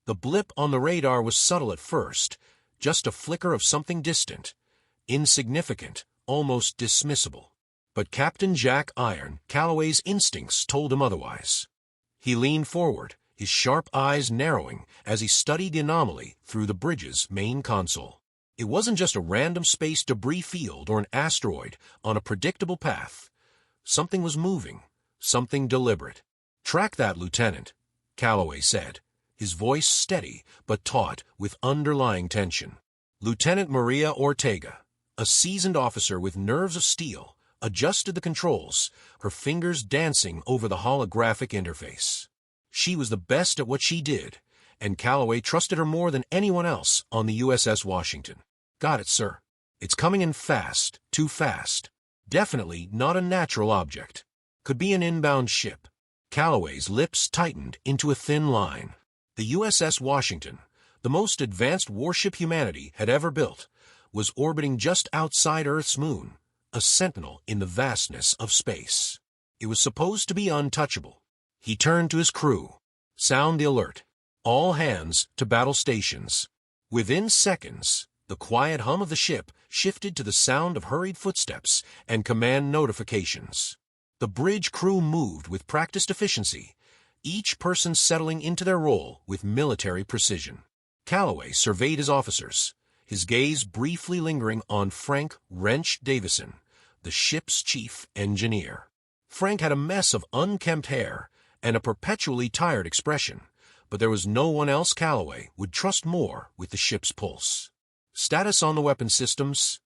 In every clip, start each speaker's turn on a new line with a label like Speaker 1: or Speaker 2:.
Speaker 1: The blip on the radar was subtle at first, just a flicker of something distant, insignificant, almost dismissible. But Captain Jack Iron Calloway's instincts told him otherwise. He leaned forward, his sharp eyes narrowing as he studied the anomaly through the bridge's main console. It wasn't just a random space debris field or an asteroid on a predictable path. Something was moving, something deliberate. "Track that, Lieutenant," Calloway said, his voice steady but taut with underlying tension. Lieutenant Maria Ortega, a seasoned officer with nerves of steel, adjusted the controls, her fingers dancing over the holographic interface. She was the best at what she did, and Calloway trusted her more than anyone else on the USS Washington. "Got it, sir. It's coming in fast, too fast. Definitely not a natural object. Could be an inbound ship." Calloway's lips tightened into a thin line. The USS Washington, the most advanced warship humanity had ever built, was orbiting just outside Earth's moon, a sentinel in the vastness of space. It was supposed to be untouchable. He turned to his crew. "Sound the alert. All hands to battle stations." Within seconds, the quiet hum of the ship shifted to the sound of hurried footsteps and command notifications. The bridge crew moved with practiced efficiency, each person settling into their role with military precision. Calloway surveyed his officers, his gaze briefly lingering on Frank "Wrench" Davison, the ship's chief engineer. Frank had a mess of unkempt hair and a perpetually tired expression, but there was no one else Calloway would trust more with the ship's pulse. "Status on the weapon systems?"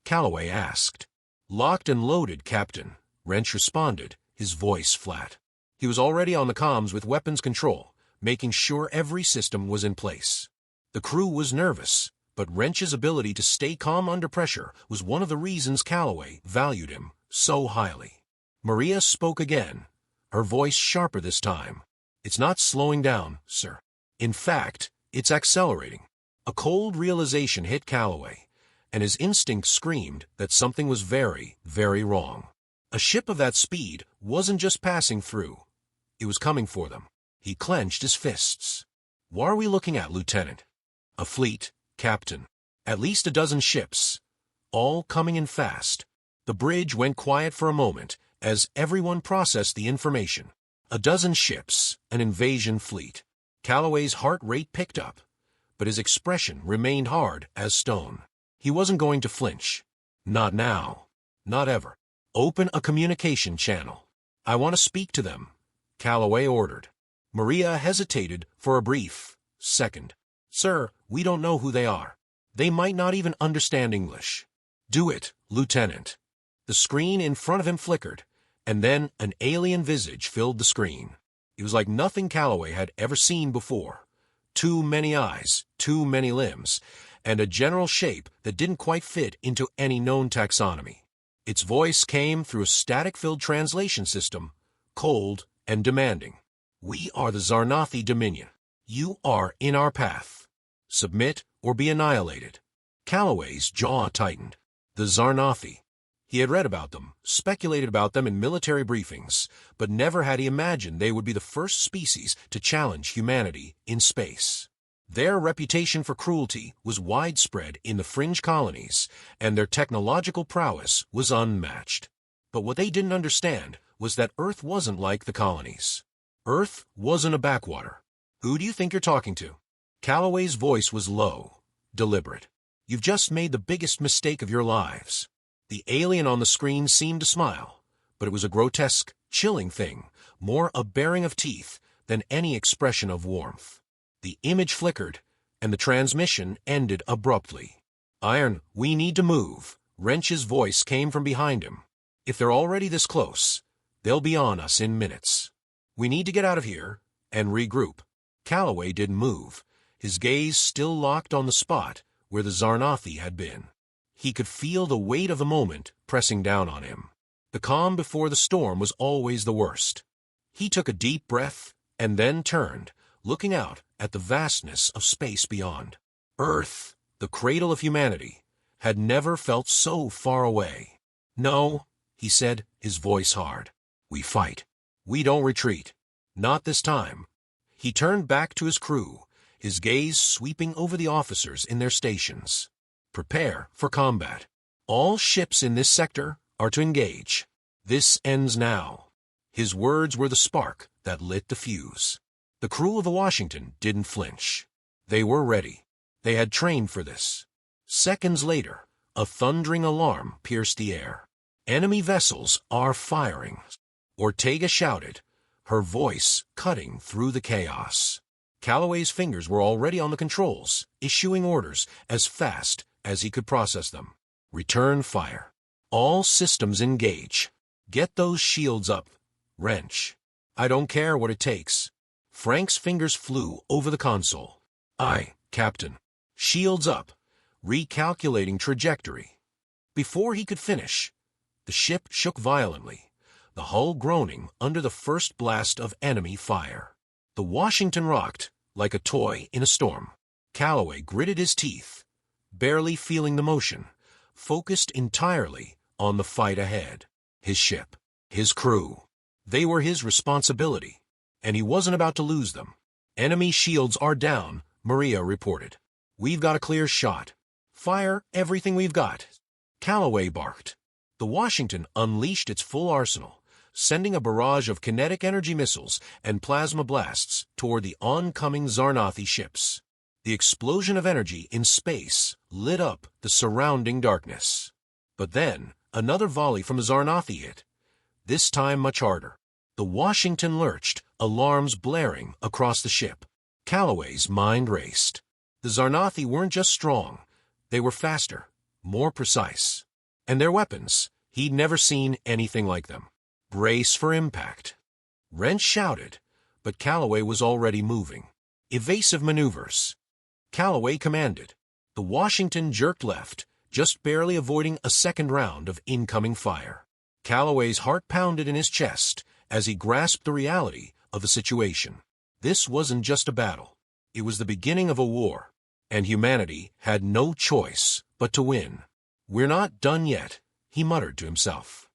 Speaker 1: Calloway asked. "Locked and loaded, Captain," Wrench responded, his voice flat. He was already on the comms with weapons control, making sure every system was in place. The crew was nervous, but Wrench's ability to stay calm under pressure was one of the reasons Calloway valued him so highly. Maria spoke again, her voice sharper this time. "It's not slowing down, sir. In fact, it's accelerating." A cold realization hit Calloway, and his instinct screamed that something was very, very wrong. A ship of that speed wasn't just passing through. It was coming for them. He clenched his fists. "What are we looking at, Lieutenant?" "A fleet, Captain. At least a dozen ships. All coming in fast." The bridge went quiet for a moment as everyone processed the information. A dozen ships, an invasion fleet. Calloway's heart rate picked up, but his expression remained hard as stone. He wasn't going to flinch. Not now. Not ever. "Open a communication channel. I want to speak to them," Calloway ordered. Maria hesitated for a brief second. "Sir, we don't know who they are. They might not even understand English." "Do it, Lieutenant." The screen in front of him flickered, and then an alien visage filled the screen. It was like nothing Calloway had ever seen before. Too many eyes, too many limbs, and a general shape that didn't quite fit into any known taxonomy. Its voice came through a static-filled translation system, cold and demanding. "We are the Zarnathi Dominion. You are in our path. Submit or be annihilated." Calloway's jaw tightened. The Zarnathi. He had read about them, speculated about them in military briefings, but never had he imagined they would be the first species to challenge humanity in space. Their reputation for cruelty was widespread in the fringe colonies, and their technological prowess was unmatched. But what they didn't understand was that Earth wasn't like the colonies. Earth wasn't a backwater. "Who do you think you're talking to?" Calloway's voice was low, deliberate. "You've just made the biggest mistake of your lives." The alien on the screen seemed to smile, but it was a grotesque, chilling thing, more a baring of teeth than any expression of warmth. The image flickered, and the transmission ended abruptly. "Iron, we need to move." Wrench's voice came from behind him. "If they're already this close, they'll be on us in minutes. We need to get out of here and regroup." Calloway didn't move, his gaze still locked on the spot where the Zarnathi had been. He could feel the weight of the moment pressing down on him. The calm before the storm was always the worst. He took a deep breath and then turned, looking out at the vastness of space beyond. Earth, the cradle of humanity, had never felt so far away. "No," he said, his voice hard. "We fight. We don't retreat. Not this time." He turned back to his crew, his gaze sweeping over the officers in their stations. Prepare for combat. All ships in this sector are to engage. This ends now. His words were the spark that lit the fuse. The crew of the Washington didn't flinch. They were ready. They had trained for this. Seconds later, a thundering alarm pierced the air. Enemy vessels are firing. Ortega shouted, her voice cutting through the chaos. Calloway's fingers were already on the controls, issuing orders as fast as he could process them. Return fire. All systems engage. Get those shields up. Wrench. I don't care what it takes. Frank's fingers flew over the console. Aye, Captain. Shields up. Recalculating trajectory. Before he could finish, the ship shook violently, the hull groaning under the first blast of enemy fire. The Washington rocked like a toy in a storm. Calloway gritted his teeth, barely feeling the motion, focused entirely on the fight ahead. His ship, his crew, they were his responsibility, and he wasn't about to lose them. Enemy shields are down, Maria reported. We've got a clear shot. Fire everything we've got. Calloway barked. The Washington unleashed its full arsenal, sending a barrage of kinetic energy missiles and plasma blasts toward the oncoming Zarnathi ships. The explosion of energy in space lit up the surrounding darkness. But then, another volley from the Zarnathi hit, this time much harder. The Washington lurched, alarms blaring across the ship. Calloway's mind raced. The Zarnathi weren't just strong, they were faster, more precise. And their weapons, he'd never seen anything like them. Brace for impact. Wrench shouted, but Calloway was already moving. Evasive maneuvers. Calloway commanded. The Washington jerked left, just barely avoiding a second round of incoming fire. Calloway's heart pounded in his chest as he grasped the reality of the situation. This wasn't just a battle. It was the beginning of a war, and humanity had no choice but to win. We're not done yet, he muttered to himself.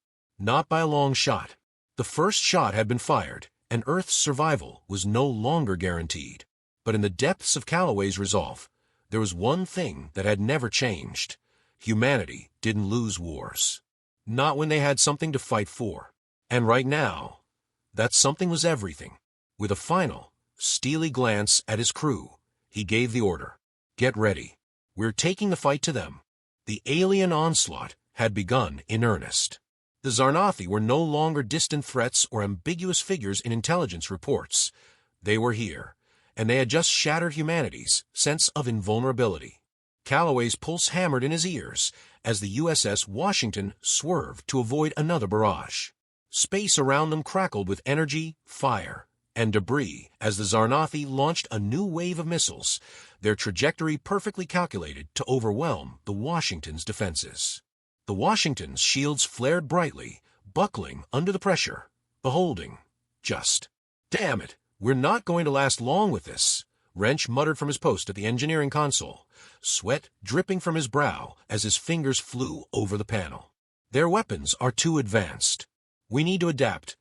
Speaker 1: Not by a long shot. The first shot had been fired, and Earth's survival was no longer guaranteed. But in the depths of Calloway's resolve, there was one thing that had never changed. Humanity didn't lose wars. Not when they had something to fight for. And right now, that something was everything. With a final, steely glance at his crew, he gave the order. Get ready. We're taking the fight to them. The alien onslaught had begun in earnest. The Zarnathi were no longer distant threats or ambiguous figures in intelligence reports. They were here, and they had just shattered humanity's sense of invulnerability. Calloway's pulse hammered in his ears as the USS Washington swerved to avoid another barrage. Space around them crackled with energy, fire, and debris as the Zarnathi launched a new wave of missiles, their trajectory perfectly calculated to overwhelm the Washington's defenses. The Washington's shields flared brightly, buckling under the pressure, beholding. Just, damn it, we're not going to last long with this, Wrench muttered from his post at the engineering console, sweat dripping from his brow as his fingers flew over the panel. Their weapons are too advanced. We need to adapt.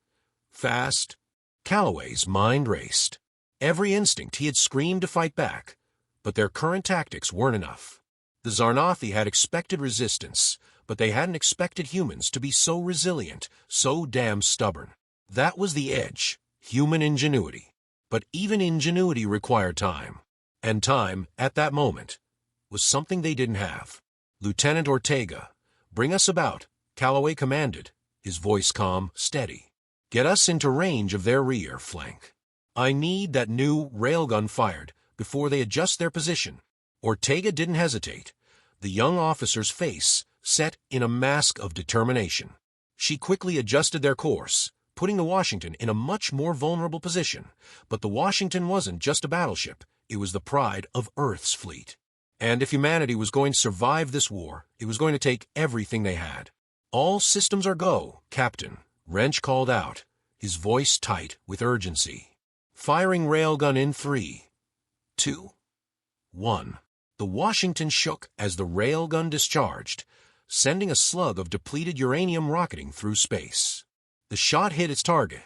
Speaker 1: Fast. Calloway's mind raced. Every instinct he had screamed to fight back, but their current tactics weren't enough. The Zarnathi had expected resistance, but they hadn't expected humans to be so resilient, so damn stubborn. That was the edge, human ingenuity. But even ingenuity required time. And time, at that moment, was something they didn't have. Lieutenant Ortega, bring us about, Calloway commanded, his voice calm, steady. Get us into range of their rear flank. I need that new railgun fired before they adjust their position. Ortega didn't hesitate. The young officer's face set in a mask of determination. She quickly adjusted their course, putting the Washington in a much more vulnerable position. But the Washington wasn't just a battleship, it was the pride of Earth's fleet. And if humanity was going to survive this war, it was going to take everything they had. All systems are go, Captain, Wrench called out, his voice tight with urgency. Firing railgun in 3, 2, 1. The Washington shook as the railgun discharged, sending a slug of depleted uranium rocketing through space. The shot hit its target,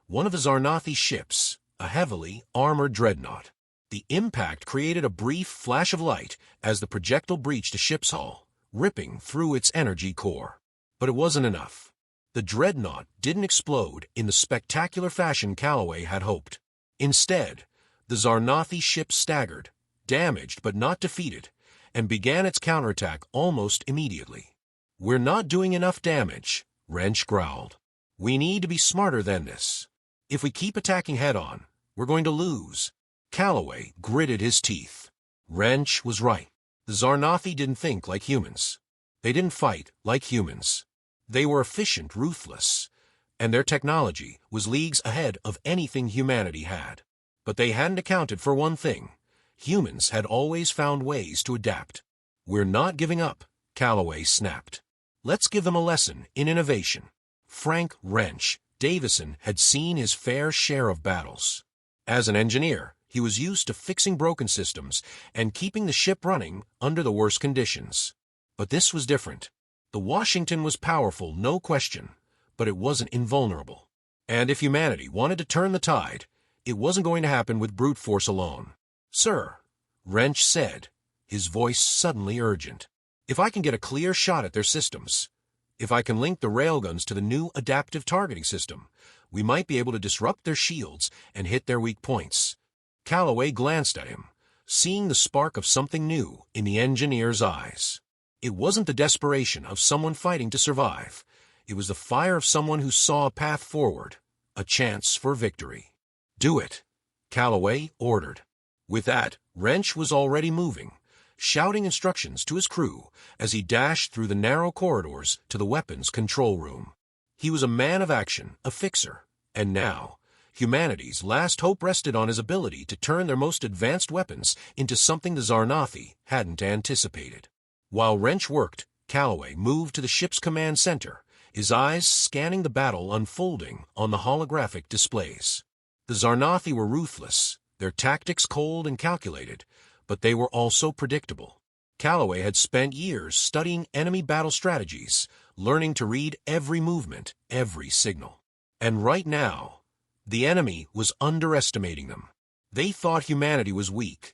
Speaker 1: one of the Zarnathi ships, a heavily armored dreadnought. The impact created a brief flash of light as the projectile breached a ship's hull, ripping through its energy core. But it wasn't enough. The dreadnought didn't explode in the spectacular fashion Calloway had hoped. Instead, the Zarnathi ship staggered, damaged but not defeated, and began its counterattack almost immediately. "We're not doing enough damage," Wrench growled. "We need to be smarter than this. If we keep attacking head-on, we're going to lose." Calloway gritted his teeth. Wrench was right. The Zarnathi didn't think like humans. They didn't fight like humans. They were efficient, ruthless, and their technology was leagues ahead of anything humanity had. But they hadn't accounted for one thing. Humans had always found ways to adapt. "We're not giving up," Calloway snapped. "Let's give them a lesson in innovation." Frank Wrench Davison had seen his fair share of battles. As an engineer, he was used to fixing broken systems and keeping the ship running under the worst conditions. But this was different. The Washington was powerful, no question, but it wasn't invulnerable. And if humanity wanted to turn the tide, it wasn't going to happen with brute force alone. "Sir," Wrench said, his voice suddenly urgent, "if I can get a clear shot at their systems, if I can link the railguns to the new adaptive targeting system, we might be able to disrupt their shields and hit their weak points." Calloway glanced at him, seeing the spark of something new in the engineer's eyes. It wasn't the desperation of someone fighting to survive. It was the fire of someone who saw a path forward, a chance for victory. "Do it," Calloway ordered. With that, Wrench was already moving, shouting instructions to his crew as he dashed through the narrow corridors to the weapons control room. He was a man of action, a fixer, and now, humanity's last hope rested on his ability to turn their most advanced weapons into something the Zarnathi hadn't anticipated. While Wrench worked, Calloway moved to the ship's command center, his eyes scanning the battle unfolding on the holographic displays. The Zarnathi were ruthless, their tactics cold and calculated, but they were also predictable. Calloway had spent years studying enemy battle strategies, learning to read every movement, every signal. And right now, the enemy was underestimating them. They thought humanity was weak,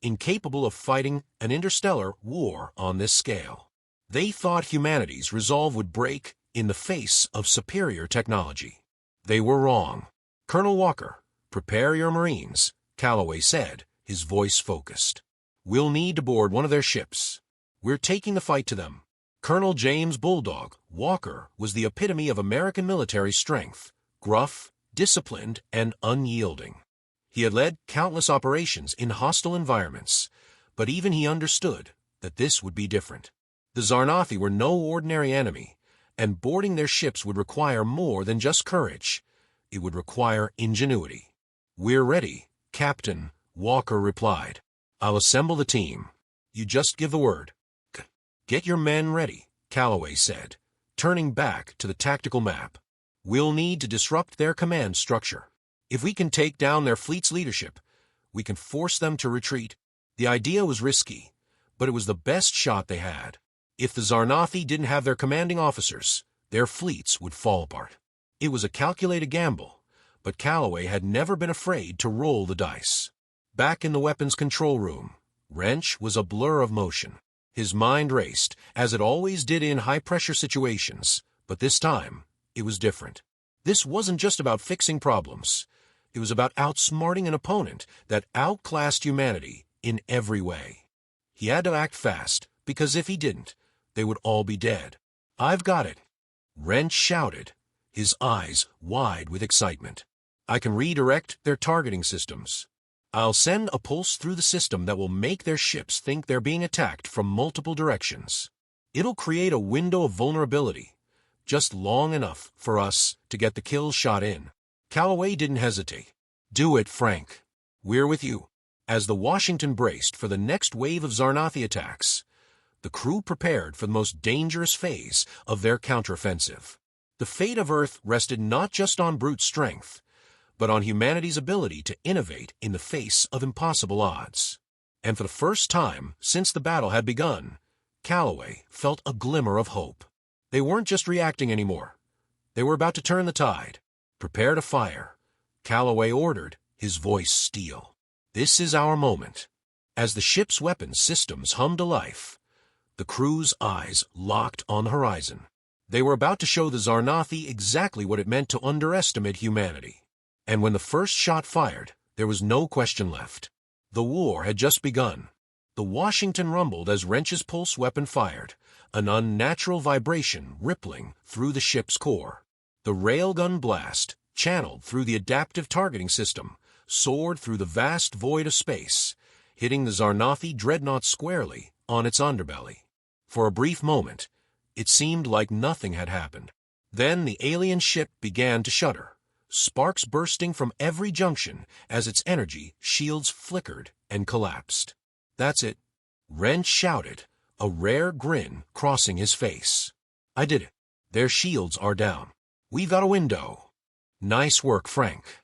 Speaker 1: incapable of fighting an interstellar war on this scale. They thought humanity's resolve would break in the face of superior technology. They were wrong. "Colonel Walker, prepare your Marines," Calloway said, his voice focused. "We'll need to board one of their ships. We're taking the fight to them." Colonel James Bulldog Walker was the epitome of American military strength, gruff, disciplined, and unyielding. He had led countless operations in hostile environments, but even he understood that this would be different. The Zarnathi were no ordinary enemy, and boarding their ships would require more than just courage. It would require ingenuity. "We're ready," Captain Walker replied. "I'll assemble the team. You just give the word." "Get your men ready," Calloway said, turning back to the tactical map. "We'll need to disrupt their command structure. If we can take down their fleet's leadership, we can force them to retreat." The idea was risky, but it was the best shot they had. If the Zarnathi didn't have their commanding officers, their fleets would fall apart. It was a calculated gamble, but Calloway had never been afraid to roll the dice. Back in the weapons control room, Wrench was a blur of motion. His mind raced, as it always did in high-pressure situations, but this time, it was different. This wasn't just about fixing problems. It was about outsmarting an opponent that outclassed humanity in every way. He had to act fast, because if he didn't, they would all be dead. "I've got it," Wrench shouted, his eyes wide with excitement. "I can redirect their targeting systems. I'll send a pulse through the system that will make their ships think they're being attacked from multiple directions. It'll create a window of vulnerability, just long enough for us to get the kill shot in." Calloway didn't hesitate. "Do it, Frank. We're with you." As the Washington braced for the next wave of Zarnathi attacks, the crew prepared for the most dangerous phase of their counteroffensive. The fate of Earth rested not just on brute strength, but on humanity's ability to innovate in the face of impossible odds. And for the first time since the battle had begun, Calloway felt a glimmer of hope. They weren't just reacting anymore. They were about to turn the tide. "Prepare to fire," Calloway ordered, his voice steel. This is our moment. As the ship's weapons systems hummed to life, the crew's eyes locked on the horizon. They were about to show the Zarnathi exactly what it meant to underestimate humanity. And when the first shot fired, there was no question left. The war had just begun. The Washington rumbled as Wrench's pulse weapon fired, an unnatural vibration rippling through the ship's core. The railgun blast, channeled through the adaptive targeting system, soared through the vast void of space, hitting the Zarnathi dreadnought squarely on its underbelly. For a brief moment, it seemed like nothing had happened. Then the alien ship began to shudder, sparks bursting from every junction as its energy shields flickered and collapsed. "That's it," Wrench shouted, a rare grin crossing his face. "I did it. Their shields are down. We've got a window." "Nice work, Frank,"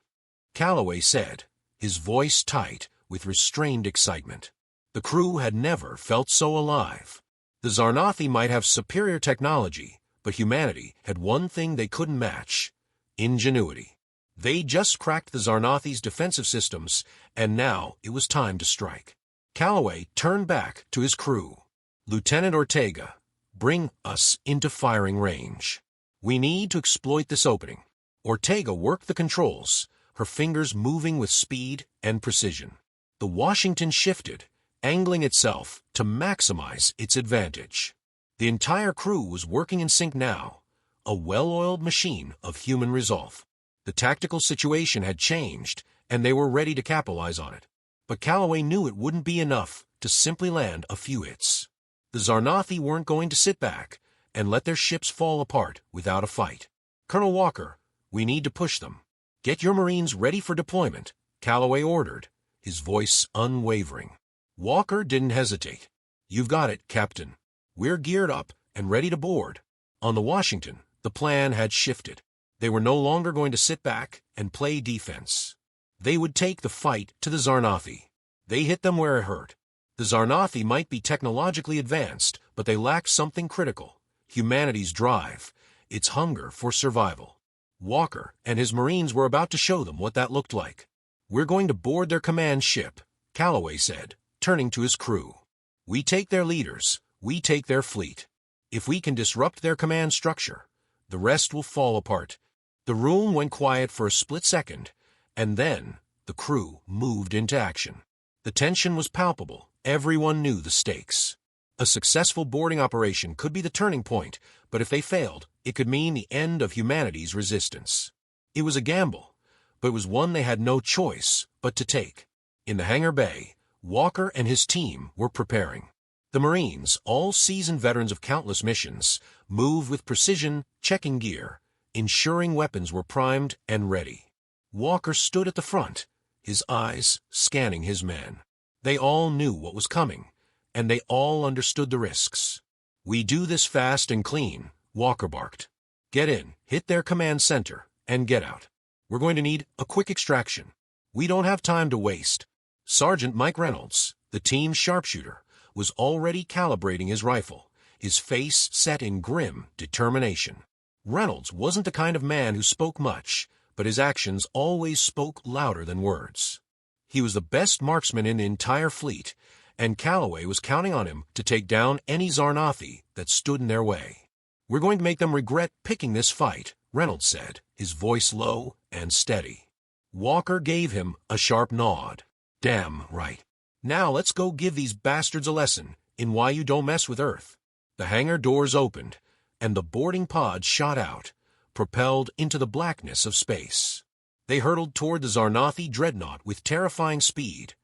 Speaker 1: Calloway said, his voice tight with restrained excitement. The crew had never felt so alive. The Zarnathi might have superior technology, but humanity had one thing they couldn't match: ingenuity. They just cracked the Zarnathi's defensive systems, and now it was time to strike. Calloway turned back to his crew. "Lieutenant Ortega, bring us into firing range. We need to exploit this opening." Ortega worked the controls, her fingers moving with speed and precision. The Washington shifted, angling itself to maximize its advantage. The entire crew was working in sync now, a well-oiled machine of human resolve. The tactical situation had changed, and they were ready to capitalize on it. But Calloway knew it wouldn't be enough to simply land a few hits. The Zarnathi weren't going to sit back and let their ships fall apart without a fight. "Colonel Walker, we need to push them. Get your Marines ready for deployment," Calloway ordered, his voice unwavering. Walker didn't hesitate. "You've got it, Captain. We're geared up and ready to board." On the Washington, the plan had shifted. They were no longer going to sit back and play defense. They would take the fight to the Zarnathi. They hit them where it hurt. The Zarnathi might be technologically advanced, but they lacked something critical: humanity's drive, its hunger for survival. Walker and his Marines were about to show them what that looked like. "We're going to board their command ship," Calloway said, turning to his crew. "We take their leaders, we take their fleet. If we can disrupt their command structure, the rest will fall apart." The room went quiet for a split second, and then the crew moved into action. The tension was palpable. Everyone knew the stakes. A successful boarding operation could be the turning point, but if they failed, it could mean the end of humanity's resistance. It was a gamble, but it was one they had no choice but to take. In the hangar bay, Walker and his team were preparing. The Marines, all seasoned veterans of countless missions, moved with precision, checking gear, ensuring weapons were primed and ready. Walker stood at the front, his eyes scanning his men. They all knew what was coming, and they all understood the risks. "We do this fast and clean," Walker barked. "Get in, hit their command center, and get out. We're going to need a quick extraction. We don't have time to waste." Sergeant Mike Reynolds, the team's sharpshooter, was already calibrating his rifle, his face set in grim determination. Reynolds wasn't the kind of man who spoke much, but his actions always spoke louder than words. He was the best marksman in the entire fleet, and Calloway was counting on him to take down any Zarnathi that stood in their way. "We're going to make them regret picking this fight," Reynolds said, his voice low and steady. Walker gave him a sharp nod. "Damn right. Now let's go give these bastards a lesson in why you don't mess with Earth." The hangar doors opened, and the boarding pods shot out, propelled into the blackness of space. They hurtled toward the Zarnathi dreadnought with terrifying speed,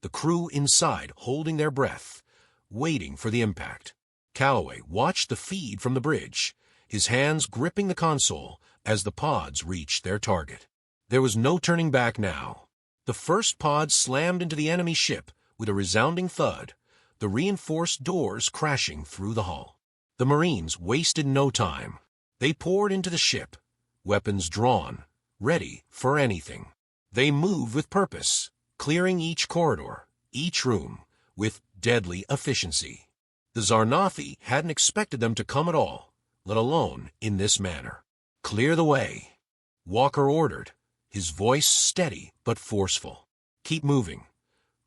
Speaker 1: the crew inside holding their breath, waiting for the impact. Calloway watched the feed from the bridge, his hands gripping the console as the pods reached their target. There was no turning back now. The first pod slammed into the enemy ship with a resounding thud, the reinforced doors crashing through the hull. The Marines wasted no time. They poured into the ship, weapons drawn, ready for anything. They moved with purpose, clearing each corridor, each room, with deadly efficiency. The Zarnathi hadn't expected them to come at all, let alone in this manner. "Clear the way," Walker ordered, his voice steady but forceful. "Keep moving.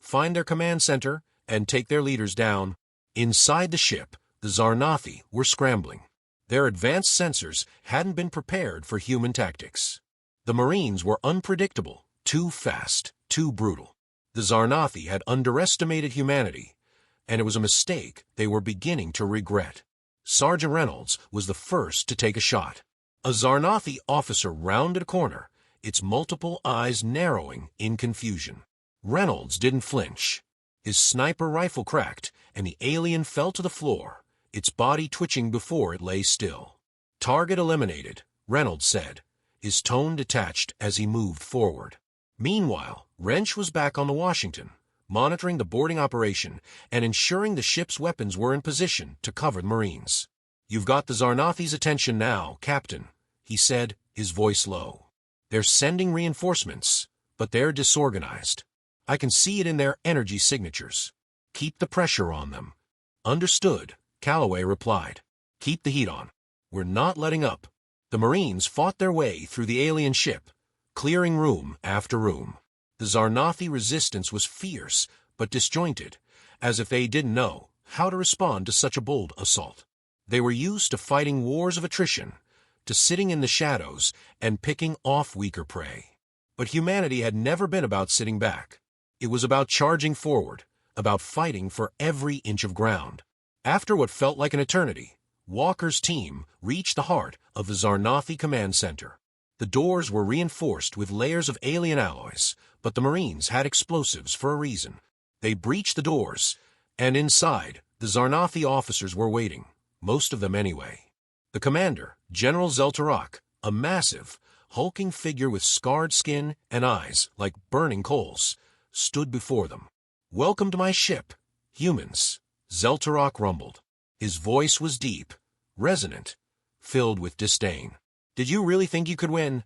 Speaker 1: find their command center, and take their leaders down. Inside the ship, the Zarnathi were scrambling. Their advanced sensors hadn't been prepared for human tactics. The Marines were unpredictable, too fast, too brutal. The Zarnathi had underestimated humanity, and it was a mistake they were beginning to regret. Sergeant Reynolds was the first to take a shot. A Zarnathi officer rounded a corner, its multiple eyes narrowing in confusion. Reynolds didn't flinch. His sniper rifle cracked, and the alien fell to the floor, its body twitching before it lay still. "Target eliminated," Reynolds said, his tone detached as he moved forward. Meanwhile, Wrench was back on the Washington, monitoring the boarding operation and ensuring the ship's weapons were in position to cover the Marines. "You've got the Zarnathi's attention now, Captain," he said, his voice low. "They're sending reinforcements, but they're disorganized. I can see it in their energy signatures. Keep the pressure on them." "Understood," Calloway replied. "Keep the heat on. We're not letting up." The Marines fought their way through the alien ship, clearing room after room. The Zarnathi resistance was fierce but disjointed, as if they didn't know how to respond to such a bold assault. They were used to fighting wars of attrition, to sitting in the shadows and picking off weaker prey. But humanity had never been about sitting back. It was about charging forward, about fighting for every inch of ground. After what felt like an eternity, Walker's team reached the heart of the Zarnathi command center. The doors were reinforced with layers of alien alloys, but the Marines had explosives for a reason. They breached the doors, and inside, the Zarnathi officers were waiting, most of them anyway. The commander, General Zeltarak, a massive, hulking figure with scarred skin and eyes like burning coals, stood before them. "Welcome to my ship, humans," Zeltarak rumbled. His voice was deep, resonant, filled with disdain. "Did you really think you could win?"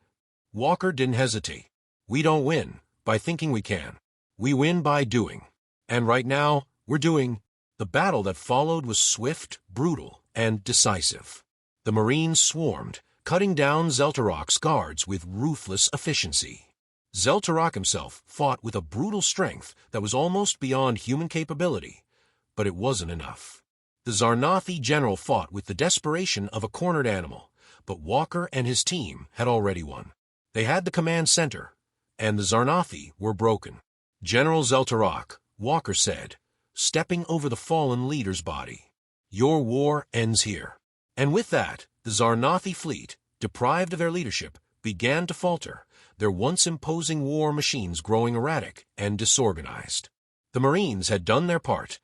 Speaker 1: Walker didn't hesitate. "We don't win by thinking we can. We win by doing. And right now, we're doing." The battle that followed was swift, brutal, and decisive. The Marines swarmed, cutting down Zeltarak's guards with ruthless efficiency. Zeltarak himself fought with a brutal strength that was almost beyond human capability, but it wasn't enough. The Zarnathi general fought with the desperation of a cornered animal, but Walker and his team had already won. They had the command center, and the Zarnathi were broken. "General Zeltarak," Walker said, stepping over the fallen leader's body, "your war ends here." And with that, the Zarnathi fleet, deprived of their leadership, began to falter, their once imposing war machines growing erratic and disorganized. The Marines had done their part,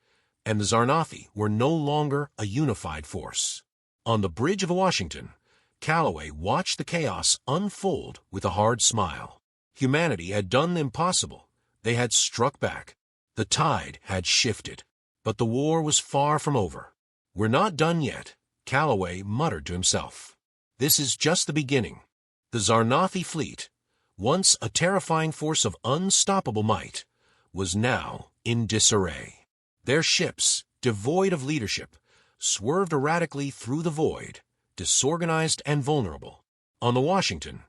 Speaker 1: and the Zarnathi were no longer a unified force. On the bridge of Washington, Calloway watched the chaos unfold with a hard smile. Humanity had done the impossible. They had struck back. The tide had shifted. But the war was far from over. "We're not done yet," Calloway muttered to himself. "This is just the beginning." The Zarnathi fleet, once a terrifying force of unstoppable might, was now in disarray. Their ships, devoid of leadership, swerved erratically through the void, disorganized and vulnerable. On the Washington,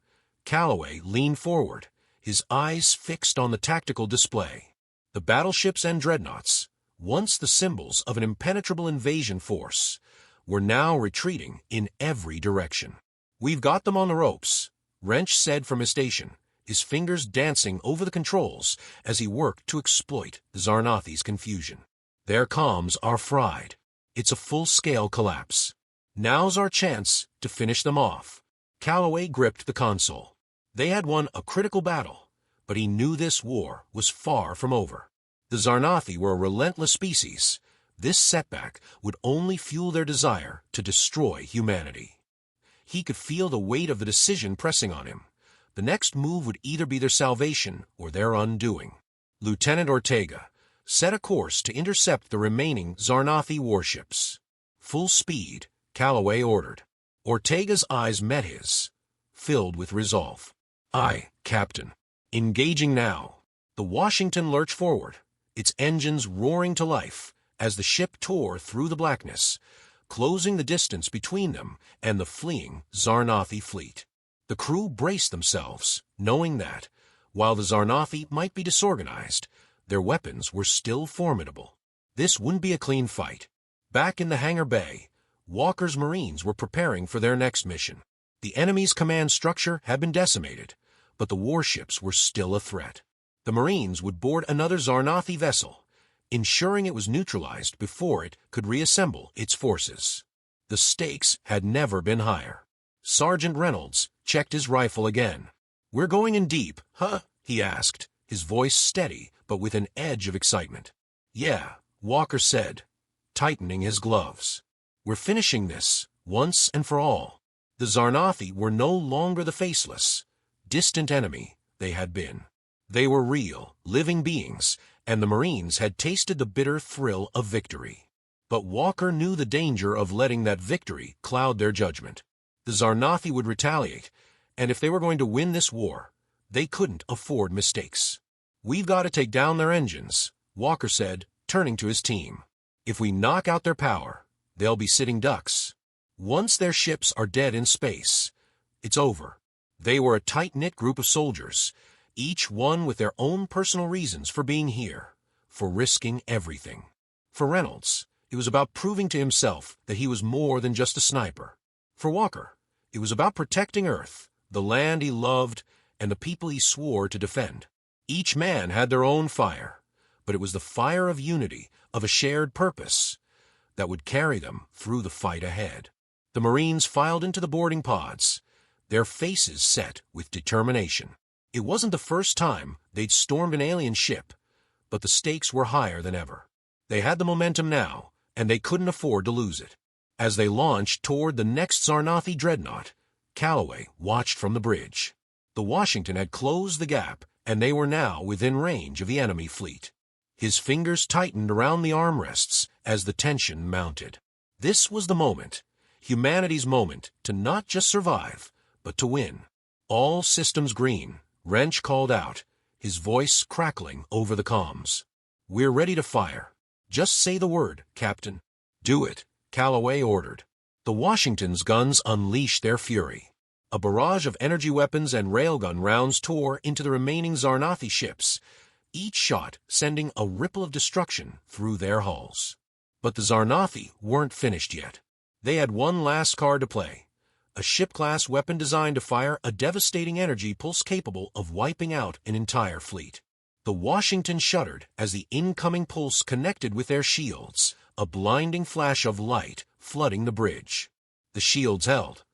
Speaker 1: Calloway leaned forward, his eyes fixed on the tactical display. The battleships and dreadnoughts, once the symbols of an impenetrable invasion force, were now retreating in every direction. "We've got them on the ropes," Wrench said from his station, his fingers dancing over the controls as he worked to exploit the Zarnathi's confusion. "Their comms are fried. It's a full-scale collapse. Now's our chance to finish them off." Calloway gripped the console. They had won a critical battle, but he knew this war was far from over. The Zarnathi were a relentless species. This setback would only fuel their desire to destroy humanity. He could feel the weight of the decision pressing on him. The next move would either be their salvation or their undoing. Lieutenant Ortega set a course to intercept the remaining Zarnathi warships. "Full speed," Calloway ordered. Ortega's eyes met his, filled with resolve. "Aye, Captain. Engaging now." The Washington lurched forward, its engines roaring to life as the ship tore through the blackness, closing the distance between them and the fleeing Zarnathi fleet. The crew braced themselves, knowing that, while the Zarnathi might be disorganized, their weapons were still formidable. This wouldn't be a clean fight. Back in the hangar bay, Walker's Marines were preparing for their next mission. The enemy's command structure had been decimated, but the warships were still a threat. The Marines would board another Zarnathi vessel, ensuring it was neutralized before it could reassemble its forces. The stakes had never been higher. Sergeant Reynolds checked his rifle again. "We're going in deep, huh?" he asked, his voice steady but with an edge of excitement. "Yeah," Walker said, tightening his gloves. "We're finishing this, once and for all." The Zarnathi were no longer the faceless, distant enemy they had been. They were real, living beings, and the Marines had tasted the bitter thrill of victory. But Walker knew the danger of letting that victory cloud their judgment. The Zarnathi would retaliate, and if they were going to win this war, they couldn't afford mistakes. "We've got to take down their engines," Walker said, turning to his team. "If we knock out their power, they'll be sitting ducks. Once their ships are dead in space, it's over." They were a tight-knit group of soldiers, each one with their own personal reasons for being here, for risking everything. For Reynolds, it was about proving to himself that he was more than just a sniper. For Walker, it was about protecting Earth, the land he loved, and the people he swore to defend. Each man had their own fire, but it was the fire of unity, of a shared purpose, that would carry them through the fight ahead. The Marines filed into the boarding pods, their faces set with determination. It wasn't the first time they'd stormed an alien ship, but the stakes were higher than ever. They had the momentum now, and they couldn't afford to lose it. As they launched toward the next Zarnathi dreadnought, Calloway watched from the bridge. The Washington had closed the gap, and they were now within range of the enemy fleet. His fingers tightened around the armrests as the tension mounted. This was the moment, humanity's moment, to not just survive, but to win. "All systems green," Wrench called out, his voice crackling over the comms. "We're ready to fire. Just say the word, Captain." "Do it," Calloway ordered. The Washington's guns unleashed their fury. A barrage of energy weapons and railgun rounds tore into the remaining Zarnathi ships, each shot sending a ripple of destruction through their hulls. But the Zarnathi weren't finished yet. They had one last card to play, a ship-class weapon designed to fire a devastating energy pulse capable of wiping out an entire fleet. The Washington shuddered as the incoming pulse connected with their shields, a blinding flash of light flooding the bridge. The shields held,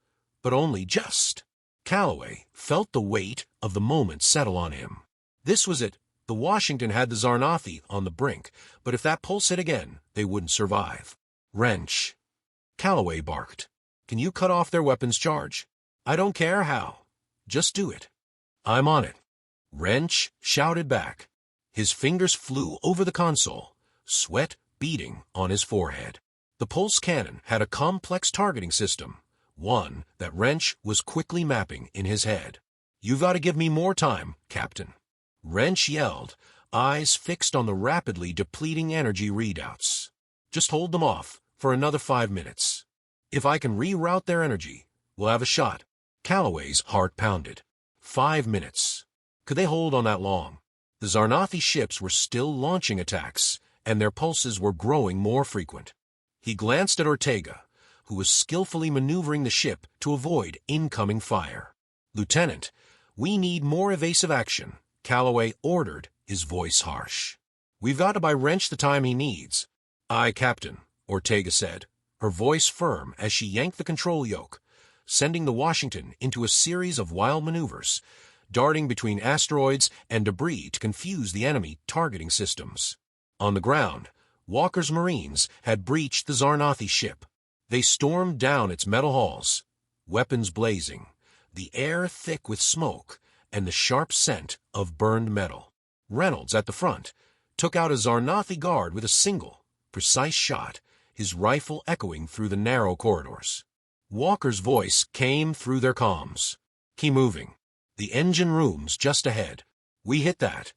Speaker 1: but only just. Calloway felt the weight of the moment settle on him. This was it. The Washington had the Zarnathi on the brink, but if that pulse hit again, they wouldn't survive. "Wrench," Calloway barked. "Can you cut off their weapons charge?" "I don't care how. Just do it." "I'm on it," Wrench shouted back. His fingers flew over the console, sweat beading on his forehead. The pulse cannon had a complex targeting system, one that Wrench was quickly mapping in his head. "You've got to give me more time, Captain," Wrench yelled, eyes fixed on the rapidly depleting energy readouts. "Just hold them off for another 5 minutes. If I can reroute their energy, we'll have a shot." Calloway's heart pounded. 5 minutes. Could they hold on that long? The Zarnathi ships were still launching attacks, and their pulses were growing more frequent. He glanced at Ortega, who was skillfully maneuvering the ship to avoid incoming fire. "Lieutenant, we need more evasive action," Calloway ordered, his voice harsh. "We've got to buy Wrench the time he needs." "Aye, Captain," Ortega said, her voice firm as she yanked the control yoke, sending the Washington into a series of wild maneuvers, darting between asteroids and debris to confuse the enemy targeting systems. On the ground, Walker's Marines had breached the Zarnathi ship. They stormed down its metal halls, weapons blazing, the air thick with smoke and the sharp scent of burned metal. Reynolds, at the front, took out a Zarnathi guard with a single, precise shot, his rifle echoing through the narrow corridors. Walker's voice came through their comms. "Keep moving. The engine room's just ahead. We hit that,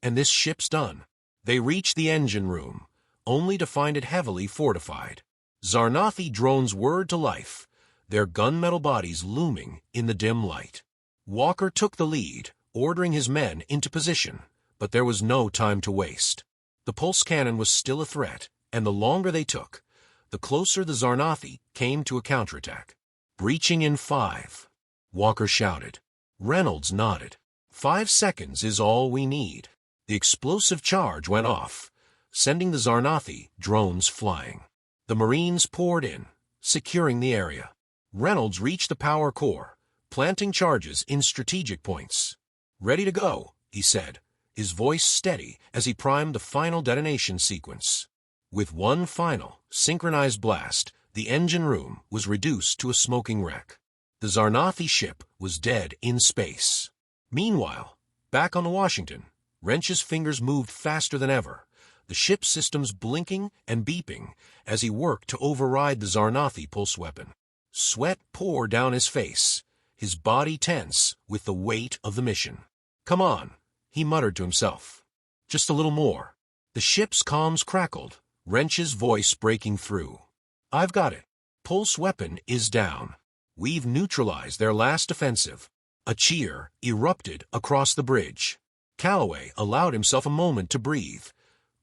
Speaker 1: and this ship's done." They reached the engine room, only to find it heavily fortified. Zarnathi drones whirred to life, their gunmetal bodies looming in the dim light. Walker took the lead, ordering his men into position, But there was no time to waste. The pulse cannon was still a threat, and the longer they took, the closer the Zarnathi came to a counterattack. "Breaching in 5," Walker shouted. Reynolds nodded. "5 seconds is all we need." The explosive charge went off, sending the Zarnathi drones flying. The Marines poured in, securing the area. Reynolds reached the power core, planting charges in strategic points. "Ready to go," he said, his voice steady as he primed the final detonation sequence. With one final, synchronized blast, the engine room was reduced to a smoking wreck. The Zarnathi ship was dead in space. Meanwhile, back on the Washington, Wrench's fingers moved faster than ever, the ship's systems blinking and beeping as he worked to override the Zarnathi pulse weapon. Sweat poured down his face, his body tense with the weight of the mission. "Come on," he muttered to himself. "Just a little more." The ship's comms crackled, Wrench's voice breaking through. "I've got it. Pulse weapon is down. We've neutralized their last offensive." A cheer erupted across the bridge. Calloway allowed himself a moment to breathe,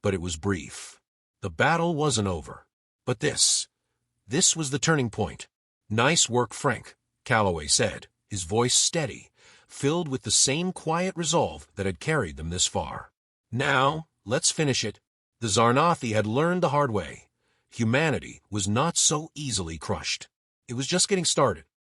Speaker 1: but it was brief. The battle wasn't over. But this was the turning point. "Nice work, Frank," Calloway said, his voice steady, filled with the same quiet resolve that had carried them this far. "Now, let's finish it." The Zarnathi had learned the hard way. Humanity was not so easily crushed. It was just getting started.